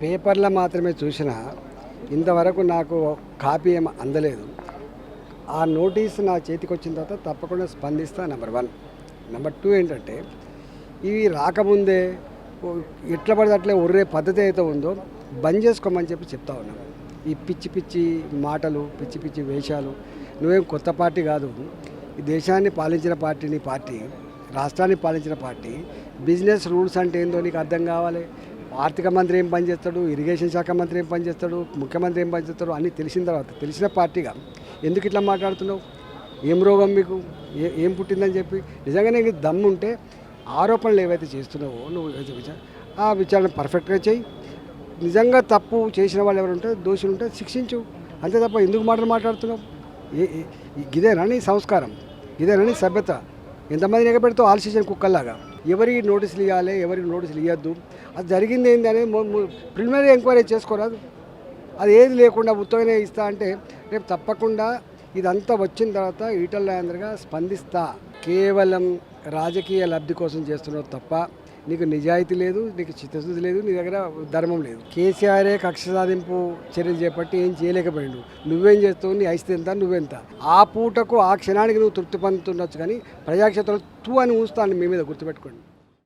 పేపర్లో మాత్రమే చూసిన ఇంతవరకు నాకు కాపీ ఏం అందలేదు. ఆ నోటీస్ నా చేతికి వచ్చిన తర్వాత తప్పకుండా స్పందిస్తా. నెంబర్ 1. నెంబర్ 2 ఏంటంటే ఇవి రాకముందే ఎట్లా పడితే అట్లే ఒర్రే పద్ధతి అయితే ఉందో బంద్ చేసుకోమని చెప్తా ఉన్నాను. ఈ పిచ్చి పిచ్చి మాటలు, పిచ్చి పిచ్చి వేషాలు. నువ్వేం కొత్త పార్టీ కాదు. ఈ దేశాన్ని పాలించిన పార్టీ నీ పార్టీ, రాష్ట్రాన్ని పాలించిన పార్టీ. బిజినెస్ రూల్స్ అంటే ఏందో నీకు అర్థం కావాలి. ఆర్థిక మంత్రి ఏం పనిచేస్తాడు, ఇరిగేషన్ శాఖ మంత్రి ఏం పనిచేస్తాడు, ముఖ్యమంత్రి ఏం పనిచేస్తాడు అన్నీ తెలిసిన తర్వాత తెలిసిన పార్టీగా ఎందుకు ఇట్లా మాట్లాడుతున్నావు? ఏం రోగం మీకు? ఏం పుట్టిందని చెప్పి నిజంగానే నీకు దమ్ము ఉంటే ఆరోపణలు ఏవైతే చేస్తున్నావో నువ్వు ఆ విచారణ పర్ఫెక్ట్గా చేయి. నిజంగా తప్పు చేసిన వాళ్ళు ఎవరు ఉంటే, దోషులు ఉంటే శిక్షించు. అంతే తప్ప ఎందుకు మాట్లాడుతున్నావు? ఇదేనా నీ సంస్కారం? ఇదేనా నీ సభ్యత? ఎంతమంది ఎగబెడుతూ ఆల్సిషన్ కుక్కల్లాగా ఎవరికి నోటీసులు ఇవ్వాలి, ఎవరికి నోటీసులు ఇవ్వద్దు, అది జరిగింది ఏంది అనేది ప్రిలిమినరీ ఎంక్వైరీ చేసుకోరాదు. అది ఏది లేకుండా ఉత్తగానే ఇస్తా అంటే రేపు తప్పకుండా ఇదంతా వచ్చిన తర్వాత ఈటల రాజేందర్గా స్పందిస్తా. కేవలం రాజకీయ లబ్ధి కోసం చేస్తున్నావు తప్ప నీకు నిజాయితీ లేదు, నీకు చిత్తశుద్ధి లేదు, నీ దగ్గర ధర్మం లేదు. కేసీఆరే కక్ష సాధింపు చర్యలు చేపట్టి ఏం చేయలేకపోయాడు. నువ్వేం చేస్తావు? నీ ఐస్తే ఎంత, నువ్వెంత? ఆ పూటకు ఆ క్షణానికి నువ్వు తృప్తి పొందుతుండొచ్చు, కానీ ప్రజాక్షేత్రంలో తూ అని ఊస్తాను మీ మీద గుర్తుపెట్టుకోండి.